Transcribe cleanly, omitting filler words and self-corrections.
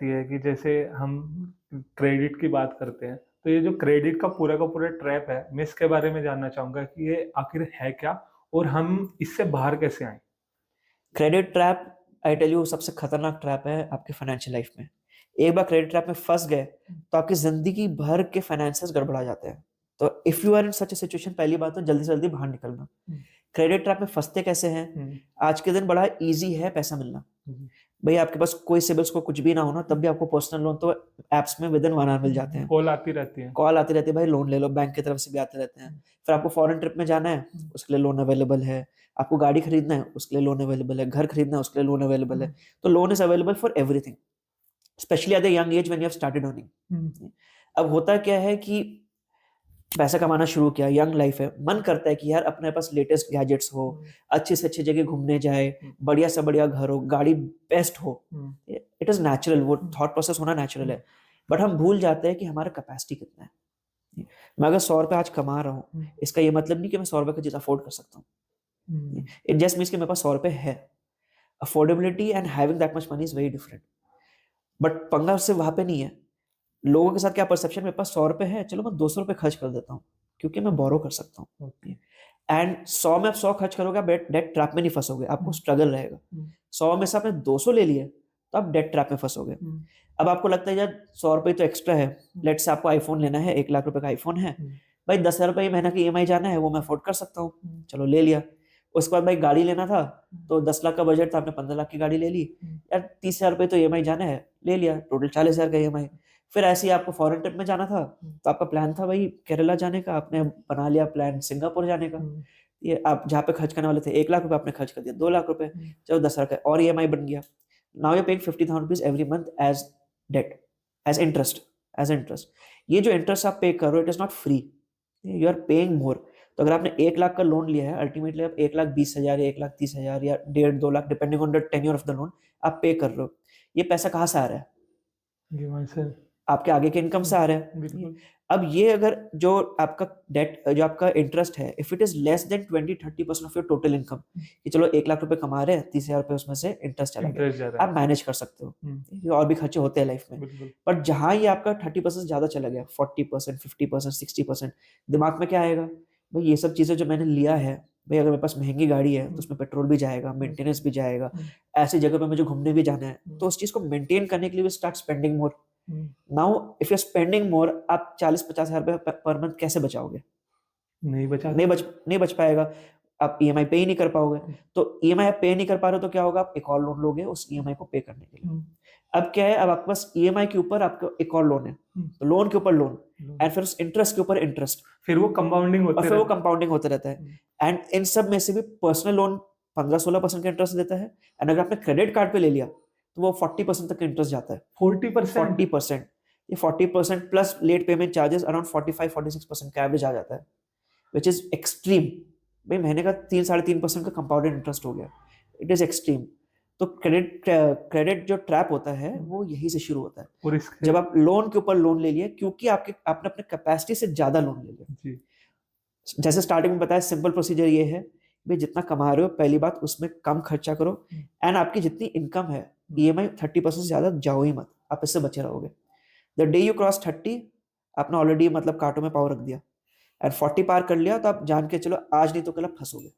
सकती है कि जैसे हम क्रेडिट की बात करते हैं, तो ये जो क्रेडिट का पूरा ट्रैप है, मैं इसके बारे में जानना चाहूँगा कि ये आखिर है क्या? और हम इससे बाहर कैसे आएँ? Credit trap, I tell you, सबसे खतरनाक ट्रैप है आपकी फाइनेंशियल लाइफ में। एक बार क्रेडिट ट्रैप में फंस गए तो आपकी जिंदगी भर के फाइनेंसेस गड़बड़ा जाते हैं। तो if you are in such a situation, पहली बात तो जल्दी से जल्दी बाहर निकलना। हुँ, क्रेडिट ट्रैप में फंसते कैसे हैं? हुँ, आज के दिन बड़ा इजी है पैसा मिलना। हुँ, भाई आपके पास कोई सिबिल स्कोर कुछ भी ना हो ना, तब भी आपको पर्सनल लोन तो एप्स में विद इन 1 आवर मिल जाते हैं। कॉल आती रहती है। कॉल आती रहती है, भाई लोन ले लो, बैंक की तरफ से भी आते रहते हैं। हुँ, फिर आपको फॉरेन ट्रिप में जाना है, हुँ, उसके लिए लोन अवेलेबल है। आपको गाड़ी खरीदना है, उसके लिए लोन अवेलेबल है। घर खरीदना है, उसके लिए लोन अवेलेबल हुँ, है। तो loan is available for everything, specially at the young age when you have started hmm, earning. अब होता क्या है कि पैसा कमाना शुरू किया, यंग लाइफ है, मन करता है कि यार अपने पास लेटेस्ट गैजेट्स हो, हुँ, अच्छी से अच्छी जगह घूमने जाए, हुँ, बढ़िया से बढ़िया घर हो, गाड़ी बेस्ट हो। हुँ, इट इज नेचुरल, वो हुँ, थॉट प्रोसेस होना नेचुरल हुँ, है। बट हम भूल जाते हैं कि हमारा कैपेसिटी कितना है। मैं अगर 100 रुपए आज कमा रहा हूँ, हुँ, इसका ये मतलब नहीं कि मैं 100 रुपए का चीज अफोर्ड कर सकता हूँ। हुँ, इट जस्ट मीन्स कि मेरे पास 100 रुपए है। Affordability and having that much money is very different. But पंगा उससे वहां पे नहीं है। लोगों के साथ क्या परसेप्शन, मेरे पास 100 रुपए है, चलो मैं 200 रुपए खर्च कर देता हूँ, क्योंकि मैं बोरो कर सकता ओके। हूँ। एंड 100 में आप 100 खर्च करोगे, आप डेट ट्रैप में नहीं फंसोगे, आपको हुँ, स्ट्रगल रहेगा। हुँ, 100 में से आपने 200 ले लिए, तो आप डेट ट्रैप में फंसोगे। हुँ, अब आपको लगता है यार 100 रुपए तो एक्स्ट्रा है, हुँ, लेट्स से आपको आईफोन लेना है, 1 लाख रुपए का आईफोन है। हुँ, भाई 10,000 रुपए महीना की ईएमआई जाना है, वो मैं अफोर्ड कर सकता हूँ, हुँ, चलो ले लिया। उसके बाद भाई गाड़ी लेना था, हुँ, तो 10 लाख का बजट था, आपने 15 लाख की गाड़ी ले ली। हुँ, यार 30,000 रुपए तो ईएमआई जाना है, ले लिया, टोटल 40,000 का ईएमआई। फिर ऐसे ही आपको फॉरेन ट्रिप में जाना था, हुँ, तो आपका प्लान था भाई केरला जाने का, आपने बना लिया प्लान सिंगापुर जाने का। हुँ, ये आप जहाँ पे खर्च करने वाले थे 1 लाख रुपए, आपने खर्च कर दिया 2 लाख रुपए। हुँ, चलो 10,000 का और ईएमआई बन गया। Now you paying 50,000 rupees every month as debt, as interest, as interest. ये जो इंटरेस्ट आप पे कर रहे हो, it is not free, you are paying more. तो अगर आपने 1 लाख का लोन लिया है, अल्टीमेटली आप 1,20,000 या 1,30,000 या 1.5 2 lakh, depending on the tenure of the loan, आप पे कर रहे हो। ये पैसा कहाँ से आ रहा है? जी, वहीं से। आपके आगे के इनकम हुँ, से आ रहा है। बिल्कुल। अब ये अगर जो आपका डेट, जो आपका इंटरेस्ट है, if it is less than 20-30% of your total income, हुँ, कि चलो 1 लाख रुपए कमा रहे हैं, 30,000 रुपए उसमें से इंटरेस्ट चला गया, इंटरेस्ट ज़्यादा है। आप मैनेज कर सकते हो। हुँ, ये और भी खर्चे होते हैं लाइफ में। बिल्कुल। बट जहां ये आपका 30% ज्यादा चला गया, 40%, 50%, 60%, दिमाग में क्या आएगा? भाई ये सब चीजें जो मैंने लिया है, भाई अगर मेरे पास महंगी गाड़ी है तो हुँ, उसमें पेट्रोल भी जाएगा, हुँ, मेंटेनेंस भी जाएगा, हुँ, ऐसी जगह पे मुझे घूमने भी जाना है, हुँ, तो उस चीज को मेंटेन करने के लिए भी start spending more. Hmm, now if you are spending more, आप 40-50 हज़ार रुपए पर मंथ कैसे बचाओगे? नहीं बचा नहीं बच सकते। नहीं बच पाएगा। आप ईएमआई पे ही नहीं कर पाओगे। हुँ, तो ईएमआई आप पे नहीं कर पा रहे हो, तो क्या होगा? आप एक और लोन लोगे उस ईएमआई को पे करने के लिए। हुँ, अब क्या है, अब आपके पास ईएमआई के ऊपर आपका एक और लोन है, हुँ, तो लोन के ऊपर लोन, लोन एंड फिर उस इंटरेस्ट के ऊपर इंटरेस्ट, फिर वो कंपाउंडिंग और होते फिर वो रहता है। कंपाउंडिंग होता रहता है। हुँ, एंड इन सब में से भी पर्सनल लोन 15-16% का इंटरेस्ट देता है, एंड अगर आपने क्रेडिट कार्ड पे ले लिया, तो वो 40% तक का इंटरेस्ट जाता है। 40%। 40%। ये 40% plus late payment charges around 45-46% का एवरेज आ जाता है, विच इज एक्सट्रीम। भाई महीने का 3-3.5% का कंपाउंडेड इंटरेस्ट हो गया, इट इज एक्सट्रीम। तो क्रेडिट क्रेडिट जो ट्रैप होता है, हुँ, वो यही से शुरू होता है। और इसके जब आप लोन के ऊपर लोन ले लिए, क्योंकि आपने अपने कैपेसिटी से ज्यादा लोन ले लिया। जी, जैसे स्टार्टिंग में बताया, सिंपल प्रोसीजर ये है, भाई जितना कमा रहे हो पहली बात उसमें कम खर्चा करो। हुँ, एंड आपकी जितनी इनकम है, हुँ, ईएमआई 30% से ज्यादा जाओ ही मत, आप इससे बचे रहोगे। द डे यू क्रॉस 30, आपने ऑलरेडी मतलब कांटों में पाँव रख दिया। एंड 40 पार कर लिया, तो आप जान के चलो आज नहीं तो कल आप फंसोगे।